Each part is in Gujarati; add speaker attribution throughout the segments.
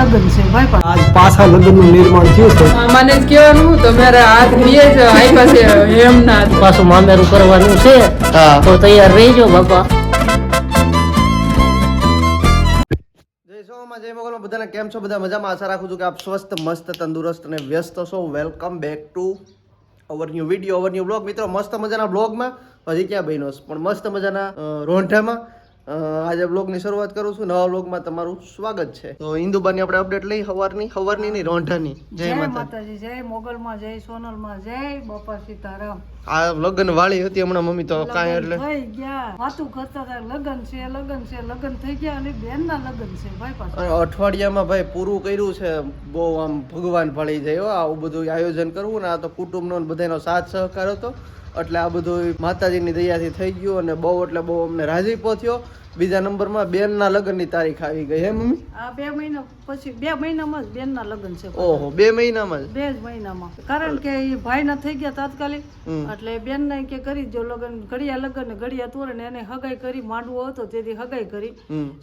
Speaker 1: લગ્ન છે ભાઈ પણ
Speaker 2: આજ પાછા લગ્નનું નિર્માણ થયું છે.
Speaker 3: મને જ કહેવાનું તમારે હાથ રીએ છે આઈ પાસે હેમનાથ
Speaker 4: પાછું મામેરું કરવાનું છે તો તૈયાર રહેજો બાપા.
Speaker 5: જય સોમાં જય મોગલમાં બધાને કેમ છો? બધા મજામાં? આશા રાખું છું કે આપ સ્વસ્થ મસ્ત તંદુરસ્ત અને વ્યસ્ત છો. Welcome back to our new video, our new blog. મિત્રો મસ્ત મજાના બ્લોગમાં હજી ક્યાં બહેનો પણ મસ્ત મજાના રોંઢામાં આજે બ્લોગની શરૂઆત કરું છું. નવા બ્લોગમાં તમારું સ્વાગત છે. તો ઇન્દુબાની આપણે અપડેટ લઈ સવારની નહીં રોંઢાની. જય
Speaker 1: માતાજી, જય મોગલમાં, જય સોનલમાં, જય બાપા સીતારામ.
Speaker 5: આ લગ્ન વાળી હતી હમણાં મમ્મી તો કાંઈ એટલે
Speaker 1: થઈ ગયા વાતું કરતા હતા લગ્ન છે લગ્ન થઈ ગયા અને બેનના લગ્ન છે ભાઈ પાસે.
Speaker 5: અઠવાડિયામાં ભાઈ પૂરું કર્યું છે. બહુ આમ ભગવાન ભળી જાય હો. આવું બધું આયોજન કરવું ને આ તો કુટુંબનો બધાનો સાથ સહકાર હતો એટલે આ બધું માતાજીની દયાથી થઈ ગયું અને બહુ એટલે બહુ અમને રાજીપો થયો. બીજા નંબરમાં બેનના લગ્નની તારીખ આવી ગઈ. હે મમ્મી?
Speaker 1: આ 2 મહિના પછી 2 મહિનામાં જ બેનના લગ્ન છે.
Speaker 5: ઓહો, 2 મહિનામાં જ?
Speaker 1: 2 જ મહિનામાં. કારણ કે એ ભાઈના થઈ ગયા તાત્કાલિક એટલે બેન ને કે કરી જો લગ્ન, ઘડિયા લગ્ન ને ઘડિયા તોરણ એને હગાઈ કરી. માંડવો હતો તેથી હગાઈ કરી,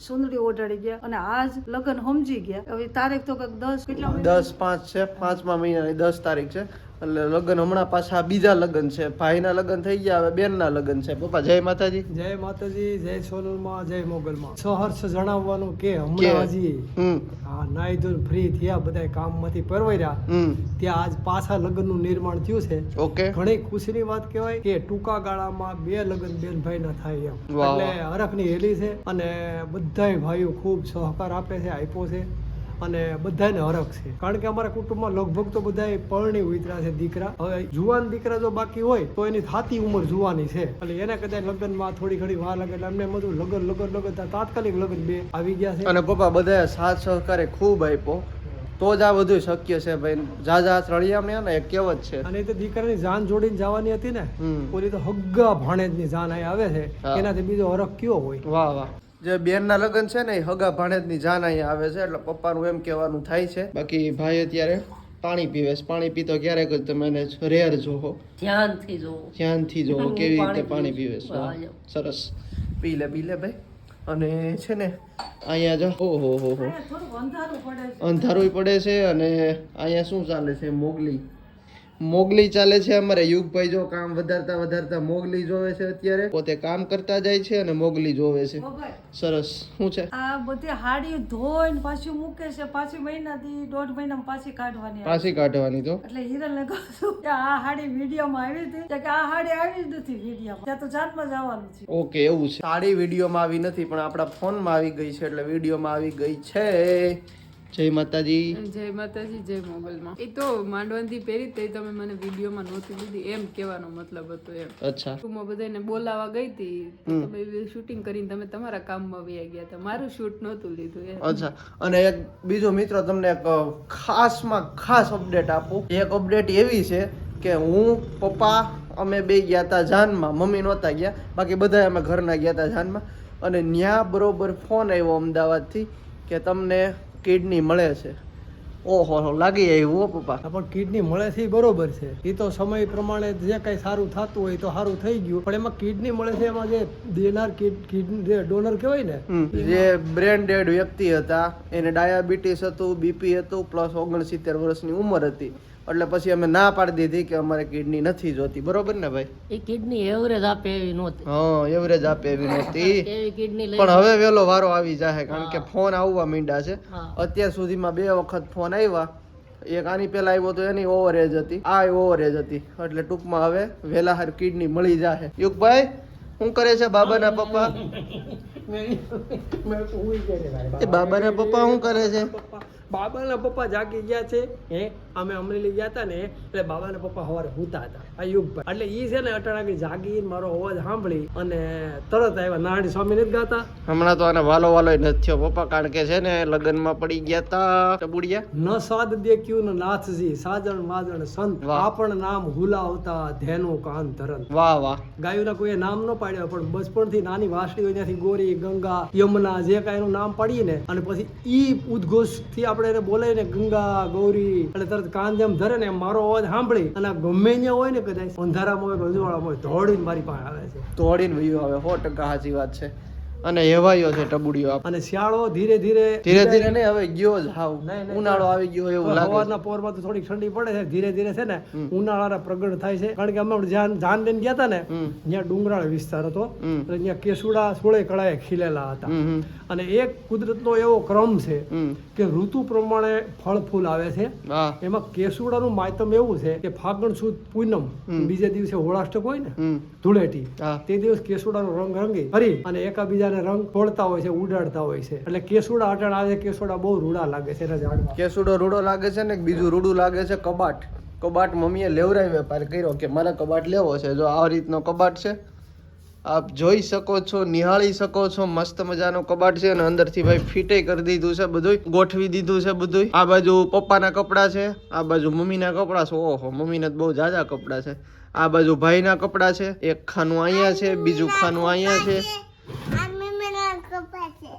Speaker 1: સુંદડી ઓઢાડી ગયા અને આજ લગ્ન સમજી ગયા. હવે તારીખ તો 10 કેટલા
Speaker 5: 10/5 છે, 5મા મહિનાની 10 તારીખ છે. એટલે લગ્ન હમણાં પાછા બીજા લગ્ન છે. ભાઈના લગ્ન થઈ ગયા, હવે બેનના લગ્ન છે. પપ્પા જય માતાજી.
Speaker 2: જય માતાજી, જય સોનલમાં, જય મોગલમાં. સહર્ષ જણાવવાનું કે હમણાં હજી નાઈ ધોઈને ફ્રી થયા, બધા કામમાંથી પરવાર્યા ત્યાં આજ પાછા લગ્નનું નિર્માણ થયું છે.
Speaker 5: ઓકે,
Speaker 2: ઘણી ખુશીની વાત કહેવાય કે ટૂંકા ગાળામાં 2 લગ્ન બેન ભાઈ ના થાય એમ. એટલે હરખની હેલી છે અને બધાય ભાઈઓ ખૂબ સહકાર આપે છે, આપ્યો છે અને બધાને હરખ છે. કારણ કે અમારા કુટુંબમાં લગભગ તો બધા પરણી ઉતર્યા છે દીકરા. હવે જુવાન દીકરા જો બાકી હોય તો એની થાતી ઉંમર જુવાની છે એટલે એને કદાચ લગ્નમાં થોડી ઘણી વાર લાગે એટલે અમને બધું લગન તાત્કાલિક લગ્ન 2 આવી ગયા છે.
Speaker 5: અને પપ્પા બધા સાથ સહકારે ખૂબ આપ્યો તો જ આ બધું શક્ય છે ભાઈ. જાજા રળિયામણે ને એક કહેવત છે.
Speaker 2: અને તે દીકરાની જાન જોડીને જવાની હતી ને, ઓલી તો હગ્ગા ભાણેજની જાન અહીં આવે છે, એનાથી બીજો હરખ કયો હોય?
Speaker 5: વાહ વાહ. જે બેનના લગ્ન છે ને એ હગા ભાણેજની જાન અહીંયા આવે છે એટલે પપ્પાનું એમ કહેવાનું થાય છે. બાકી ભાઈ અત્યારે પાણી પીવે છે. પાણી પીતો ક્યારેક જ તમે એને રેર જોવો, ધ્યાનથી જોવો કેવી રીતે પાણી પીવે છે. સરસ, પી લે ભાઈ. અને છે ને અહીંયા જો ઓહો અંધારું પડે છે અને અહીંયા શું ચાલે છે? મોગલી ચાલે છે. અમારે યુગભાઈ જો કામ વધારતા મોગલી જોવે છે. અત્યારે પોતે કામ કરતા જાય છે અને મોગલી જોવે છે. સરસ. શું છે
Speaker 1: આ બધી હાડી ધોઈને પાછી મૂકે છે. પાછી મહિનાથી 1.5 મહિનામાં પાછી કાઢવાની
Speaker 5: તો
Speaker 1: એટલે હિરલને કહું છું કે આ હાડી વિડીયોમાં આવી હતી કે આ હાડી આવી જ નથી વિડીયોમાં, ત્યાં તો જાતમાં જવાનું છે.
Speaker 5: ઓકે, એવું છે. સાડી વિડીયોમાં આવી નથી પણ આપણા ફોનમાં આવી ગઈ છે એટલે વિડીયોમાં આવી ગઈ છે. જય માતાજી,
Speaker 3: જય માતાજી, જય મોગલમાં. એ તો માંડવાથી પહેરી તે તમે મને વિડીયોમાં નહોતી લીધી એમ કહેવાનો મતલબ હતો એમ.
Speaker 5: અચ્છા,
Speaker 3: હું બધાને બોલાવા ગઈ હતી, તમે શૂટિંગ કરીને તમે તમારા કામમાં વયા ગયા હતા, મારું શૂટ નહોતું લીધું એમ.
Speaker 5: અચ્છા. અને એક બીજો મિત્રો તમને એક ખાસમાં ખાસ અપડેટ આપું. એક અપડેટ એવી છે કે હું પપ્પા અમે બે ગયા હતા જાનમાં, મમ્મી નહોતા ગયા, બાકી બધા અમે ઘરના ગયા હતા જાનમાં. અને ન્યા બરોબર ફોન આવ્યો અમદાવાદથી કે તમને કિડની મળે છે. ઓહો, લાગી આવ્યું હો પપ્પા.
Speaker 2: પણ કિડની મળે છે એ બરોબર છે. એ તો સમય પ્રમાણે જે કઈ સારું થતું હોય તો સારું થઈ ગયું. પણ એમાં કિડની મળે છે, એમાં જે દેનાર કિડની ડોનર કહેવાય ને,
Speaker 5: જે બ્રેન ડેડ વ્યક્તિ હતા, એને ડાયાબિટીસ હતું, બીપી હતું, પ્લસ 69 વર્ષની ઉંમર હતી. એટલે પછી અમે ના પાડી દીધી કે અમારે કિડની નથી જોતી. બરોબર ને ભાઈ?
Speaker 4: એ કિડની એવરેજ આપે એવી નહોતી.
Speaker 5: હા, એવરેજ આપે એવી નહોતી.
Speaker 4: એવી કિડની
Speaker 5: પણ હવે વેલો વારો આવી જાય કારણ કે ફોન આવવા માંડ્યા છે. અત્યાર સુધીમાં 2 વખત ફોન આવ્યા. એક આની પહેલા આવ્યો તો એની ઓવરેજ હતી, આ ઓવરેજ હતી. એટલે ટૂંકમાં હવે વેલા હાર કિડની મળી જાય. યુગભાઈ શું કરે છે બાબાના પપ્પા? બાબાના પપ્પા શું કરે છે?
Speaker 2: બાબાના પપ્પા જાગી ગયા છે. અમે અમરેલી ગયા હતા ને એટલે બાબાના પપ્પા સવારે સૂતા હતા. આ યુગભાઈ એટલે ઈ છે ને અટાણાથી જાગી મારો અવાજ સાંભળી અને તરત આવ્યા. નારાયણ સ્વામી નથી ગાતા?
Speaker 5: હમણાં તો આને વાલો નથી થયો પપ્પા કારણ કે છે ને લગ્નમાં પડી ગયા તા બુડિયા.
Speaker 2: ન સાદ દેખ્યું ને નાથજી સાજણ માજણ સંત આપણ નામ હુલાવતા ધેનું કાન ધરન.
Speaker 5: વાહ વાહ.
Speaker 2: ગાયોના કોઈએ નામ ન પાડ્યા પણ બચપણથી નાની વાસળી હોય ત્યાંથી ગોરી, ગંગા, યમુના જે કાંઈ એનું નામ પાડીએ ને અને પછી ઈ ઉદ્ઘોષ થી આપણે એને બોલાય ને ગંગા ગૌરી એટલે તરત કાન જેમ ધરે ને મારો અવાજ સાંભળી અને ગમે ત્યાં હોય ને કદાચ અંધારામાં હોય, ગજવાળામાં હોય, દોડીને મારી પાસે આવે છે.
Speaker 5: દોડીને વયું આવે. 100% સાચી વાત છે. અને હેવાયો છે ટબુડિયો આપ
Speaker 2: અને શિયાળો ધીરે ધીરે
Speaker 5: ધીરે ધીરે નહીં હવે ગયો જ હાવ ઉનાળો આવી ગયો એવું લાગે
Speaker 2: સવારના પોરમાં તો થોડીક ઠંડી પડે છે ધીરે ધીરે છે ને ઉનાળાના પ્રગટ થાય છે કારણ કે અમે જાન લઈને ગયા હતા ને ત્યાં ડુંગરાળ વિસ્તાર હતો એટલે ત્યાં કેસુડા સોળે કળાએ ખીલેલા હતા અને એક કુદરતનો એવો ક્રમ છે કે ઋતુ પ્રમાણે ફળ ફૂલ આવે છે
Speaker 5: હા
Speaker 2: એમાં કેસુડાનું માયતમ એવું છે કે ફાગણ સુદ પૂનમ બીજે દિવસે હોળાષ્ટક હોય ને ધૂળેટી
Speaker 5: હા.
Speaker 2: તે દિવસ કેસુડાનો રંગ રંગી ફરી અને એકાબીજાને રંગ તોડતા હોય છે ઉડાડતા હોય છે એટલે કેસુડા અટાણ આવે કેસુડા બહુ રૂડા લાગે છે એના ઝાડમાં
Speaker 5: કેસુડો રૂડો લાગે છે ને એક બીજું રૂડું લાગે છે કબાટ મમ્મીએ લેવરાઈ વેપાર કર્યો કે મારે કબાટ લેવો છે જો આ રીતનો કબાટ છે આપ જોઈ શકો છો નિહાળી શકો છો મસ્ત મજાનો કબાટ છે અને અંદરથી ભાઈ ફિટે કરી દીધું છે બધું ગોઠવી દીધું છે બધું આ બાજુ પપ્પાના કપડાં છે આ બાજુ મમ્મીના કપડાં છે ઓહો મમ્મીના બહુ જાજા કપડાં છે આ બાજુ ભાઈના કપડાં છે એક ખાનું અહીંયા છે બીજું ખાનું અહીંયા છે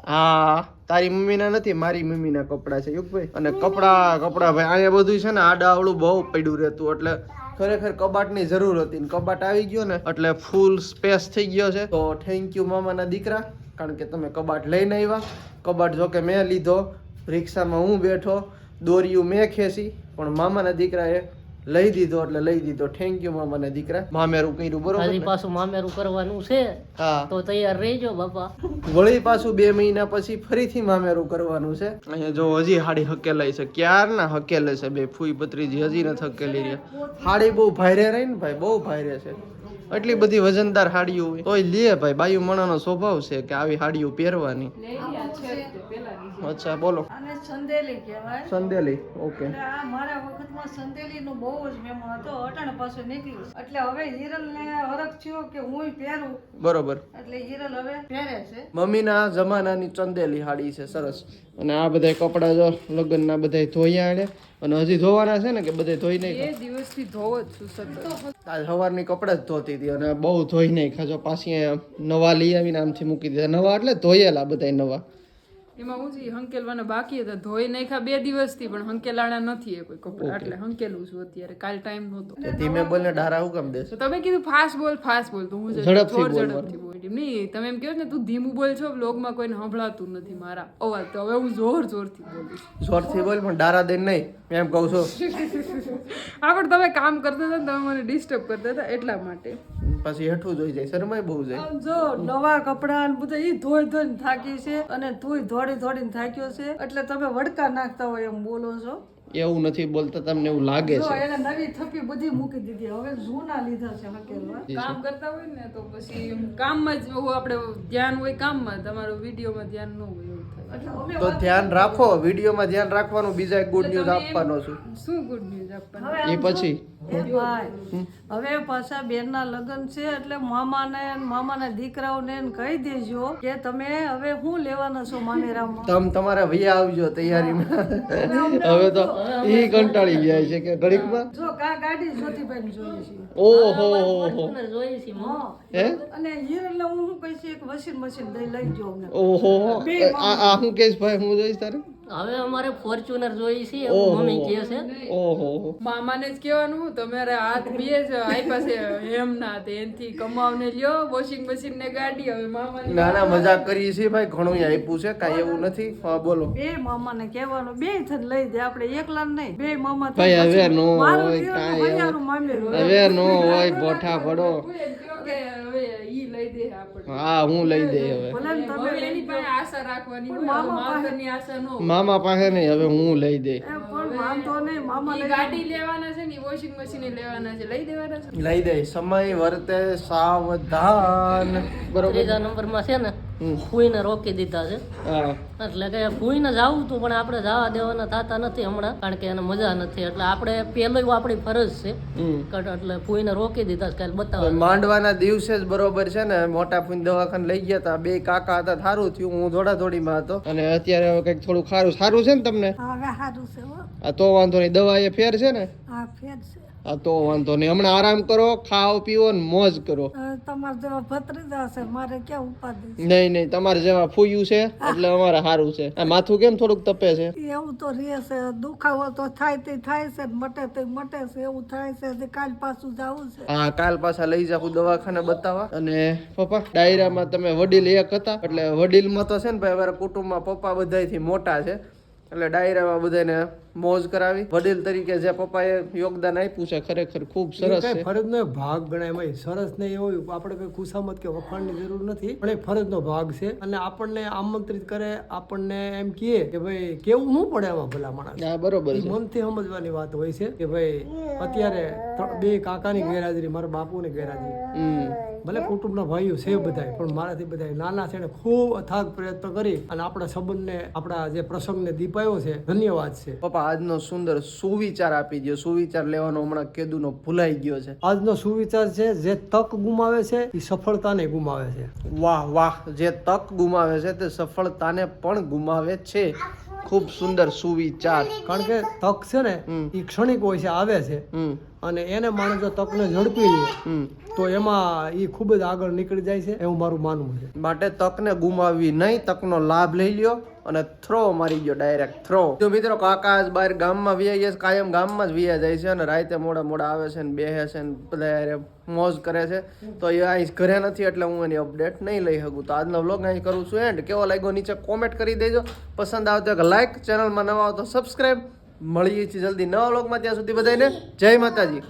Speaker 5: હા તારી મમ્મીના નથી મારી મમ્મીના કપડાં છે યુગભાઈ અને કપડાં ભાઈ અહીંયા બધું છે ને આડાવડું બહુ પડ્યું રહેતું એટલે ખરેખર કબાટની જરૂર હતી ને કબાટ આવી ગયો ને એટલે ફૂલ સ્પેસ થઈ ગયો છે તો થેન્ક યુ મામાના દીકરા કારણ કે તમે કબાટ લઈને આવ્યા કબાટ જો કે મેં લીધો રિક્ષામાં હું બેઠો દોરીયું મેં ખેંચી પણ મામાના દીકરાએ લઈ દીધો એટલે લઈ દીધો થેન્ક યુ મામાના દીકરા મામેરું કર્યું બરોબર
Speaker 4: હજી
Speaker 5: ને?
Speaker 4: પાછું મામેરું કરવાનું છે
Speaker 5: હા
Speaker 4: તો તૈયાર રહેજો બાપા.
Speaker 5: વળી પાછું 2 મહિના પછી ફરીથી મામેરું કરવાનું છે અહીંયા જો હજી હાડી હકેલાઈ છે ક્યારના હકેલે છે બે ફૂઈ ભત્રીજી હજી નથી હકેલી રહ્યા હાડી બહુ ભારે રહી ને ભાઈ બહુ ભારે છે એટલી બધી વજનદાર હાડીઓ હોય તોય લે ભાઈ બાયુ મણાનો સ્વભાવ છે કે આવી હાડીઓ પહેરવાની અચ્છા બોલો
Speaker 1: અને સંદેલી કહેવાય
Speaker 5: સંદેલી ઓકે
Speaker 1: એટલે આ મારા વખતમાં સંદેલીનો બહુ જ મેમો હતો અટાણે પાછો નીકળ્યું એટલે હવે હિરલને હરખ થયો કે હું પહેરું
Speaker 5: બરોબર
Speaker 1: એટલે હિરલ હવે પહેરે છે
Speaker 5: મમ્મીના જમાનાની ચંદેલી હાડી છે સરસ અને આ બધા કપડા જો લગ્નના બધા ધોયા એને અને હજી ધોવાના છે ને કે બધા ધોઈ નહીં
Speaker 3: એ દિવસથી ધોવો જ છું સતત
Speaker 5: આજ સવારની કપડા જ ધોતી હતી અને બહુ ધોઈ નહીં ખાજો પાછી અહીંયા નવા લઈ આવીને આમથી મૂકી દીધા નવા એટલે ધોયેલા બધા નવા
Speaker 3: એમાં હું જે હંકેલવાના બાકી હતા ધોઈ નાખ્યા 2 દિવસથી પણ હંકેલાણા નથી એ કોઈ કપડા એટલે હંકેલું છું અત્યારે કાલ ટાઈમ નહોતો
Speaker 5: તો ધીમે બોલને ઢારા હું કેમ દેશે
Speaker 3: તો તમે કીધું ફાસ્ટ બોલ તો હું
Speaker 5: ઝડપથી બોલવાનું.
Speaker 3: ઝડપથી બોલી નહીં તમે એમ કહો ને તું ધીમું બોલ છો વ્લોગમાં કોઈને સંભળાતું નથી મારા અવાજ તો હવે હું જોરથી બોલીશ
Speaker 5: જોરથી બોલ પણ ડારા દઈને નહીં મેં એમ કહું છું
Speaker 3: હા પણ તમે કામ કરતા હતા ને તમે મને ડિસ્ટર્બ કરતા હતા એટલા માટે
Speaker 5: પછી હેઠું જોઈ જાય શરમાય બહુ જાય
Speaker 1: આમ જો નવા કપડા ને બધા ઈ ધોઈને થાકી છે અને તુંય દોડીને થાક્યો છે એટલે તમે વડકા નાખતા હોય એમ બોલો છો
Speaker 5: એવું નથી બોલતા તમને એવું લાગે
Speaker 1: જો
Speaker 5: છે
Speaker 1: એને નવી થપ્પી બધી મૂકી દીધી હવે જૂના લીધા છે હકેલવા
Speaker 3: કામ કરતા હોય ને તો પછી કામમાં જ આપણે ધ્યાન હોય કામમાં તમારું વિડીયોમાં ધ્યાન ન હોય એવું થાય
Speaker 1: એટલે અમે
Speaker 5: તો ધ્યાન રાખો વિડીયોમાં ધ્યાન રાખવાનું બીજા એક ગુડ ન્યૂઝ આપવાનો છું
Speaker 3: શું ગુડ ન્યૂઝ આપવાના
Speaker 1: હવે
Speaker 5: એ પછી
Speaker 1: એ ભાઈ હવે પાછા બેનના લગ્ન છે એટલે મામાને અને મામાના દીકરાઓને એને કહી દેજો કે તમે હવે શું લેવાના છો મામેરામાં
Speaker 5: તમારે વૈયા આવજો તૈયારીમાં હવે તો ઈ કંટાળી જાય છે કે ઘડીકમાં
Speaker 1: જો કા ગાડી જ્યોતિભાઈ જોઈએ છે
Speaker 5: ઓહો
Speaker 4: ફોર્ચ્યુનર જોઈએ છે
Speaker 1: હા
Speaker 5: હે
Speaker 1: અને હિરલને હું શું કહીશ એક વોશિંગ મશીન લઈ જો અમને
Speaker 5: ઓહો આ હું કહીશ ભાઈ હું જોઈશ તારે
Speaker 4: હવે અમારે ફોર્ચ્યુનર જોઈએ છે એવું મમ્મી કહે છે
Speaker 5: ઓહો
Speaker 3: મામાને જ કહેવાનું તમારે હાથ બે જ આપ્યા છે એમ ના તે એનથી કમાવને લ્યો વોશિંગ મશીન ને ગાડી હવે મામાને
Speaker 5: ના ના મજાક કરીએ છીએ ભાઈ ઘણું આપ્યું છે કાંઈ એવું નથી હા બોલો
Speaker 1: બે મામાને કહેવાનું બે થઈને લઈ દે આપણે એકલા નહીં બે મામા
Speaker 5: ભાઈ હવે નો
Speaker 1: મારું
Speaker 5: હોય
Speaker 1: જીવનનું
Speaker 5: કાંઈ
Speaker 1: મજાનું મામેરું.
Speaker 5: હવે નો હોય બોઠા પડો
Speaker 3: કે હવે ઈ લઈ દે આપણે
Speaker 5: હા હું લઈ દે હવે
Speaker 1: ભલે ને તમે
Speaker 3: હવે એની પાસે આશા રાખવાની હોય હવે માવતરની આશા ન હોય.
Speaker 5: મામા પાસે નહીં હવે હું લઈ દે
Speaker 1: પણ વાંધો નહીં મામા
Speaker 3: ઈ ગાડી લેવાના છે ને વોશિંગ મશીન લેવાના છે લઈ દેવાના છે
Speaker 5: લઈ દે સમય વર્તે સાવધાન બરોબર
Speaker 4: ત્રીજા નંબરમાં છે ને ફૂઈને રોકી દીધા છે
Speaker 5: હા
Speaker 4: એટલે કે ફૂઈને જવું તું પણ આપણે જવા દેવાના થતા નથી હમણાં કારણ કે એને મજા નથી એટલે આપણે પહેલું આપણી ફરજ છે એટલે ફૂઈને રોકી દીધા છે કાલે બતાવવા
Speaker 5: માંડવાના દિવસે જ બરોબર છે ને મોટા ફૂન દવાખાને લઈ ગયા હતા બે કાકા હતા સારું થયું હું દોડાદોડીમાં હતો અને અત્યારે હવે કંઈક થોડું સારું છે ને તમને
Speaker 1: હવે સારું છે હો
Speaker 5: આ તો વાંધો નહીં દવા એ ફેર છે ને
Speaker 1: આ ફેર છે
Speaker 5: હા તો વાંધો નહીં, હમણાં આરામ કરો, ખાઓ પીવો ને મોજ કરો.
Speaker 1: તમારા જેવા ભત્રીજા છે, મારે ક્યાં ઉપાધિ
Speaker 5: નહીં તમારે જેવા ફૂયું છે એટલે અમારે સારું છે. આ માથું કેમ થોડુંક તપે છે?
Speaker 1: છે? એવું તો રહે છે, દુખાવો તો થાય તે થાય છે, મટે તે મટે છે, એવું થાય છે. હજી કાલ પાછું જવું છે.
Speaker 5: હા કાલ પાછા લઈ જાઉં દવાખાને બતાવવા. અને પપ્પા ડાયરામાં તમે વડીલ એક હતા, એટલે વડીલમાં તો છે ને ભાઈ અમારા કુટુંબમાં પપ્પા બધાયથી મોટા છે, એટલે ડાયરામાં બધાને મોજ કરાવી. વડીલ તરીકે જે પપ્પાએ યોગદાન આપ્યું છે ખરેખર ખૂબ સરસ છે.
Speaker 2: ફરજનો એક ભાગ ગણાય એમાં સરસ નહીં એવું આપણે કોઈ ખુશામત કે વખાણની જરૂર નથી, પણ એ ફરજનો ભાગ છે. અને આપણને આમંત્રિત કરે, આપણને એમ કહે કે ભાઈ કેવું શું પડે એમાં ભલા માણસ.
Speaker 5: હા બરોબર છે.
Speaker 2: મનથી સમજવાની વાત હોય છે કે ભાઈ અત્યારે બે કાકાની ગેરહાજરી, મારા બાપુની ગેરહાજરી, ભલે કુટુંબના ભાઈઓ છે બધાય, પણ મારાથી બધા નાના છે ને ખૂબ અથાગ પ્રયત્ન કરી અને આપણા સંબંધને, આપણા જે પ્રસંગને દીપાયો છે. ધન્યવાદ છે
Speaker 5: પપ્પા. આજનો સુંદર સુવિચાર આપી દો. સુવિચાર લેવાનો હમણાં કેદુનો ભૂલાઈ ગયો છે.
Speaker 2: આજનો સુવિચાર છે, જે તક ગુમાવે છે એ સફળતાને ગુમાવે છે.
Speaker 5: વાહ વાહ, જે તક ગુમાવે છે તે સફળતાને પણ ગુમાવે છે. ખૂબ સુંદર સુવિચાર.
Speaker 2: કારણ કે તક છે ને એ ક્ષણિક હોય છે, આવે છે, અને એને માણસ જો તકને ઝડપી લે તો એમાં એ ખૂબ જ આગળ નીકળી જાય છે, એવું મારું માનવું છે.
Speaker 5: માટે તકને ગુમાવવી નહીં, તકનો લાભ લઈ લ્યો અને થ્રો મારી ગયો, ડાયરેક્ટ થ્રો. જો મિત્રો કાકા આજ બહાર ગામમાં વ્યાય છે, કાયમ ગામમાં જ વ્યા જાય છે અને રાતે મોડા આવે છે ને બેહે છે ને બધા મોજ કરે છે. તો એ અહીં ઘરે નથી એટલે હું એની અપડેટ નહીં લઈ શકું. તો આજનો વ્લોગ અહીં કરું છું એન્ડ. કેવો લાગ્યો નીચે કોમેન્ટ કરી દેજો. પસંદ આવતો કે લાઈક, ચેનલમાં નવા આવો તો સબસ્ક્રાઈબ. મળીએ છીએ જલ્દી નવા વ્લોગમાં. ત્યાં સુધી બધાને જય માતાજી.